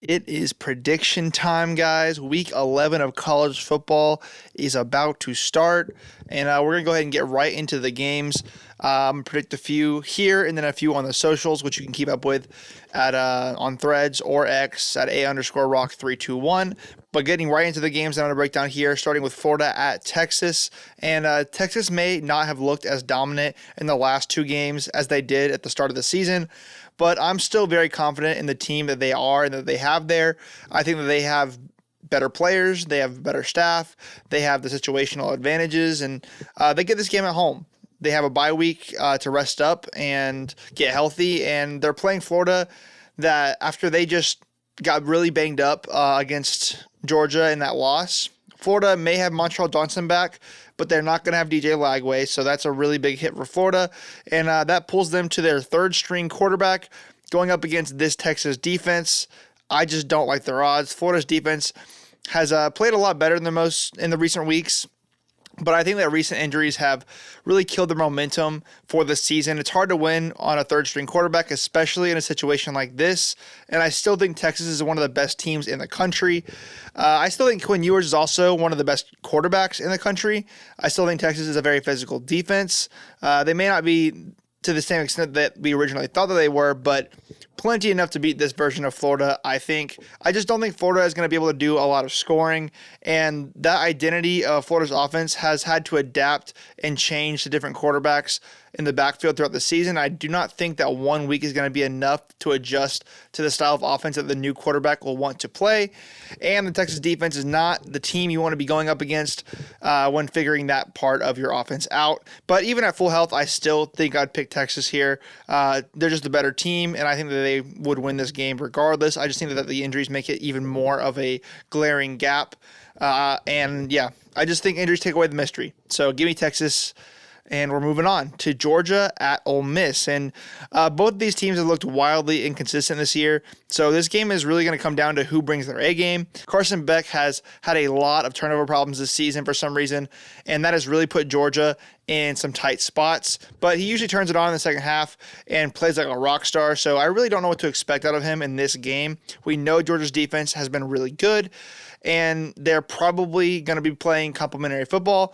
It is prediction time, guys. Week 11 of college football is about to start, and we're going to go ahead and get right into the games. Predict a few here and then a few on the socials, which you can keep up with at on Threads or X at a_rock321. But getting right into the games, I'm going to break down here, starting with Florida at Texas. And Texas may not have looked as dominant in the last two games as they did at the start of the season, but I'm still very confident in the team that they are and that they have there. I think that they have better players, they have better staff, they have the situational advantages, and they get this game at home. They have a bye week to rest up and get healthy, and they're playing Florida that after they just got really banged up against Georgia in that loss. Florida may have Montreal Johnson back, but they're not going to have DJ Lagway, so that's a really big hit for Florida, and that pulls them to their third string quarterback going up against this Texas defense. I just don't like their odds. Florida's defense has played a lot better than most in the recent weeks. But I think that recent injuries have really killed the momentum for the season. It's hard to win on a third string quarterback, especially in a situation like this. And I still think Texas is one of the best teams in the country. I still think Quinn Ewers is also one of the best quarterbacks in the country. I still think Texas is a very physical defense. They may not be to the same extent that we originally thought that they were, but plenty enough to beat this version of Florida, I think. I just don't think Florida is going to be able to do a lot of scoring, and that identity of Florida's offense has had to adapt and change to different quarterbacks in the backfield throughout the season. I do not think that 1 week is going to be enough to adjust to the style of offense that the new quarterback will want to play, and the Texas defense is not the team you want to be going up against when figuring that part of your offense out. But even at full health, I still think I'd pick Texas here. They're just a better team, and I think that they would win this game regardless. I just think that the injuries make it even more of a glaring gap. And yeah, I just think injuries take away the mystery. So give me Texas. And we're moving on to Georgia at Ole Miss. And both these teams have looked wildly inconsistent this year. So this game is really going to come down to who brings their A game. Carson Beck has had a lot of turnover problems this season for some reason, and that has really put Georgia in some tight spots. But he usually turns it on in the second half and plays like a rock star. So I really don't know what to expect out of him in this game. We know Georgia's defense has been really good, and they're probably going to be playing complementary football.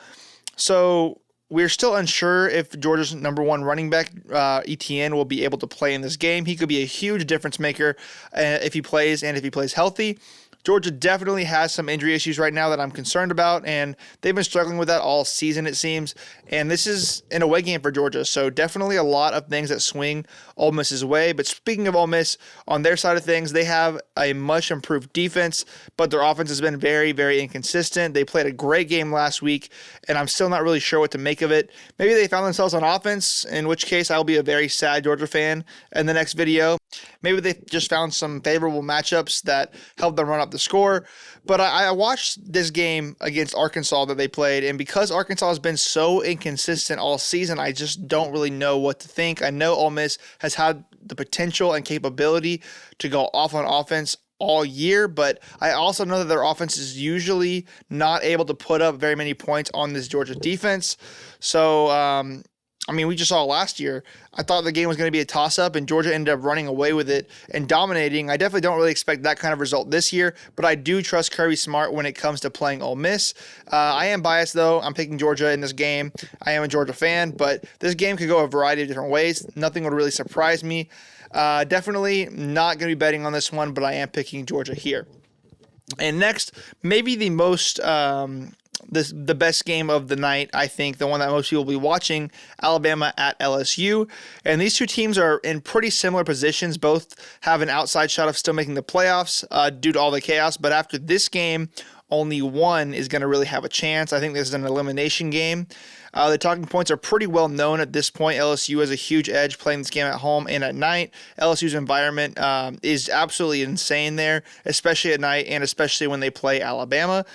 So we're still unsure if Georgia's number one running back, Etienne, will be able to play in this game. He could be a huge difference maker if he plays and if he plays healthy. Georgia definitely has some injury issues right now that I'm concerned about, and they've been struggling with that all season, it seems. And this is an away game for Georgia, so definitely a lot of things that swing Ole Miss's way. But speaking of Ole Miss, on their side of things, they have a much improved defense, but their offense has been very, very inconsistent. They played a great game last week, and I'm still not really sure what to make of it. Maybe they found themselves on offense, in which case I'll be a very sad Georgia fan in the next video. Maybe they just found some favorable matchups that helped them run up the score. But I watched this game against Arkansas that they played, and because Arkansas has been so inconsistent all season, I just don't really know what to think. I know Ole Miss has had the potential and capability to go off on offense all year, but I also know that their offense is usually not able to put up very many points on this Georgia defense. So, we just saw last year. I thought the game was going to be a toss-up, and Georgia ended up running away with it and dominating. I definitely don't really expect that kind of result this year, but I do trust Kirby Smart when it comes to playing Ole Miss. I am biased, though. I'm picking Georgia in this game. I am a Georgia fan, but this game could go a variety of different ways. Nothing would really surprise me. Definitely not going to be betting on this one, but I am picking Georgia here. And next, maybe the most the best game of the night, I think, the one that most people will be watching, Alabama at LSU. And these two teams are in pretty similar positions. Both have an outside shot of still making the playoffs due to all the chaos. But after this game, only one is going to really have a chance. I think this is an elimination game. The talking points are pretty well known at this point. LSU has a huge edge playing this game at home and at night. LSU's environment is absolutely insane there, especially at night and especially when they play Alabama.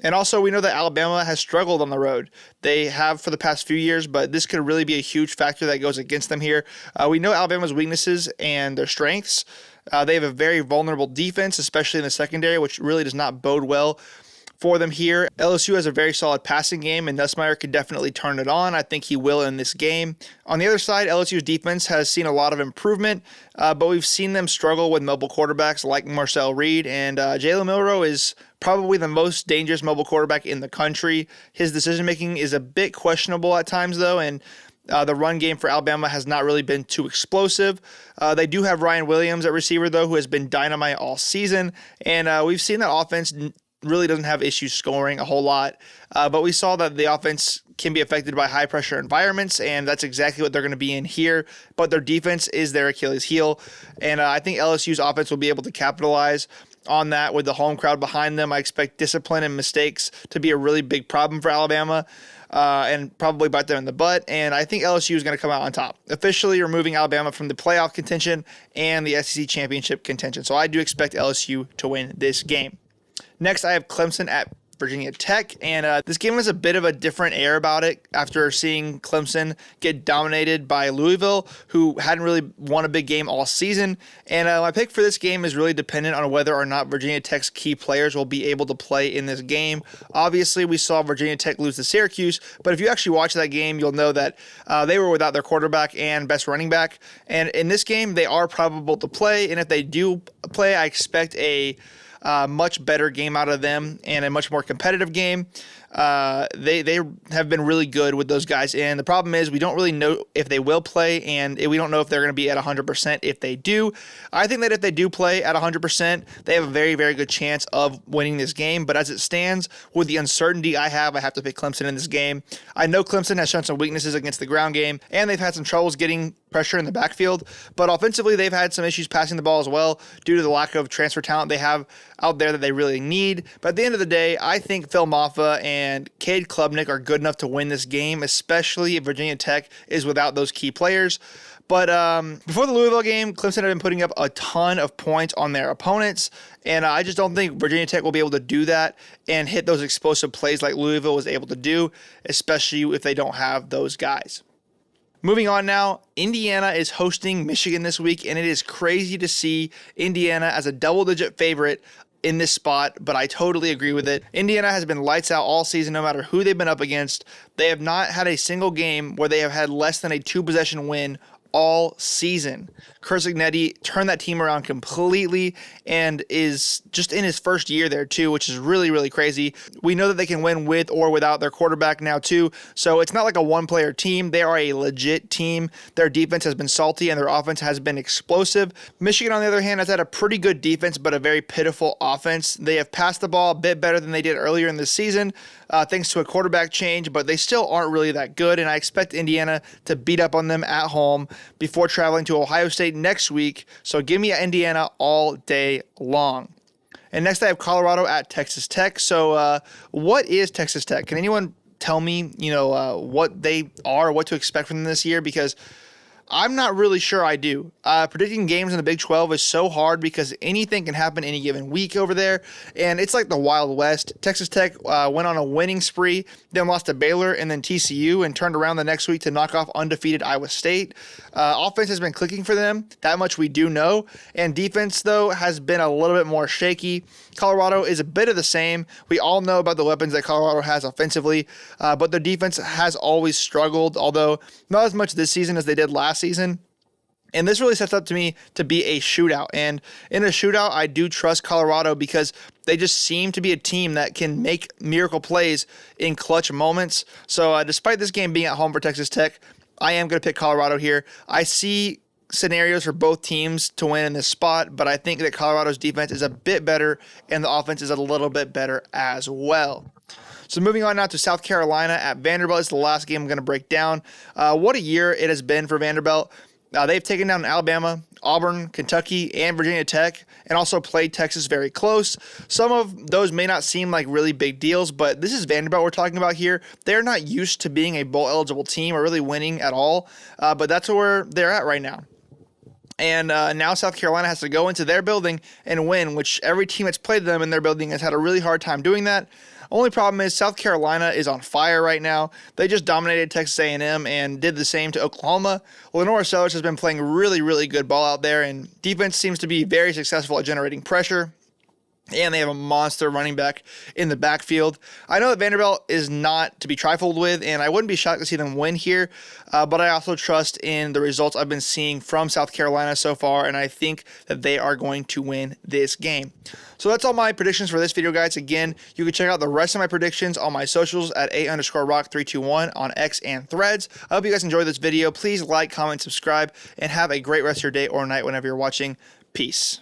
And also, we know that Alabama has struggled on the road. They have for the past few years, but this could really be a huge factor that goes against them here. We know Alabama's weaknesses and their strengths. They have a very vulnerable defense, especially in the secondary, which really does not bode well for them here. LSU has a very solid passing game, and Nussmeier can definitely turn it on. I think he will in this game. On the other side, LSU's defense has seen a lot of improvement, but we've seen them struggle with mobile quarterbacks like Marcel Reed, and Jalen Milroe is probably the most dangerous mobile quarterback in the country. His decision-making is a bit questionable at times, though, and the run game for Alabama has not really been too explosive. They do have Ryan Williams at receiver, though, who has been dynamite all season, and we've seen that offense really doesn't have issues scoring a whole lot, but we saw that the offense can be affected by high-pressure environments, and that's exactly what they're going to be in here, but their defense is their Achilles heel, and I think LSU's offense will be able to capitalize on that with the home crowd behind them. I expect discipline and mistakes to be a really big problem for Alabama, and probably bite them in the butt, and I think LSU is going to come out on top, officially removing Alabama from the playoff contention and the SEC championship contention. So I do expect LSU to win this game. Next, I have Clemson at Virginia Tech, and this game has a bit of a different air about it after seeing Clemson get dominated by Louisville, who hadn't really won a big game all season, and my pick for this game is really dependent on whether or not Virginia Tech's key players will be able to play in this game. Obviously, we saw Virginia Tech lose to Syracuse, but if you actually watch that game, you'll know that they were without their quarterback and best running back, and in this game, they are probable to play, and if they do play, I expect a much better game out of them and a much more competitive game. They have been really good with those guys in. The problem is we don't really know if they will play, and we don't know if they're going to be at 100% if they do. I think that if they do play at 100%, they have a very, very good chance of winning this game. But as it stands, with the uncertainty I have to pick Clemson in this game. I know Clemson has shown some weaknesses against the ground game, and they've had some troubles getting pressure in the backfield. But offensively, they've had some issues passing the ball as well due to the lack of transfer talent they have out there that they really need. But at the end of the day, I think Phil Maffa and Cade Klubnik are good enough to win this game, especially if Virginia Tech is without those key players. But before the Louisville game, Clemson had been putting up a ton of points on their opponents, and I just don't think Virginia Tech will be able to do that and hit those explosive plays like Louisville was able to do, especially if they don't have those guys. Moving on now, Indiana is hosting Michigan this week, and it is crazy to see Indiana as a double-digit favorite in this spot, but I totally agree with it. Indiana has been lights out all season, no matter who they've been up against. They have not had a single game where they have had less than a 2-possession win all season. Curt Cignetti turned that team around completely and is just in his first year there too, which is really, really crazy. We know that they can win with or without their quarterback now too, so it's not like a one-player team. They are a legit team. Their defense has been salty and their offense has been explosive. Michigan, on the other hand, has had a pretty good defense but a very pitiful offense. They have passed the ball a bit better than they did earlier in the season, thanks to a quarterback change, but they still aren't really that good, and I expect Indiana to beat up on them at home before traveling to Ohio State next week. So give me Indiana all day long. And next I have Colorado at Texas Tech. So what is Texas Tech? Can anyone tell me, what they are, what to expect from them this year? Because I'm not really sure I do. Predicting games in the Big 12 is so hard because anything can happen any given week over there, and it's like the Wild West. Texas Tech went on a winning spree, then lost to Baylor and then TCU, and turned around the next week to knock off undefeated Iowa State. Offense has been clicking for them, that much we do know, and defense, though, has been a little bit more shaky. Colorado is a bit of the same. We all know about the weapons that Colorado has offensively, but their defense has always struggled, although not as much this season as they did last season. And this really sets up to me to be a shootout. And in a shootout, I do trust Colorado because they just seem to be a team that can make miracle plays in clutch moments. So despite this game being at home for Texas Tech, I am going to pick Colorado here. I see scenarios for both teams to win in this spot, but I think that Colorado's defense is a bit better and the offense is a little bit better as well. So moving on now to South Carolina at Vanderbilt. It's the last game I'm going to break down. What a year it has been for Vanderbilt. They've taken down Alabama, Auburn, Kentucky, and Virginia Tech, and also played Texas very close. Some of those may not seem like really big deals, but this is Vanderbilt we're talking about here. They're not used to being a bowl-eligible team or really winning at all, but that's where they're at right now. And now South Carolina has to go into their building and win, which every team that's played them in their building has had a really hard time doing that. Only problem is South Carolina is on fire right now. They just dominated Texas A&M and did the same to Oklahoma. Lenora Sellers has been playing really, really good ball out there, and defense seems to be very successful at generating pressure. and they have a monster running back in the backfield. I know that Vanderbilt is not to be trifled with, and I wouldn't be shocked to see them win here, but I also trust in the results I've been seeing from South Carolina so far, and I think that they are going to win this game. So that's all my predictions for this video, guys. Again, you can check out the rest of my predictions on my socials at @A_Rock321 on X and Threads. I hope you guys enjoyed this video. Please like, comment, subscribe, and have a great rest of your day or night whenever you're watching. Peace.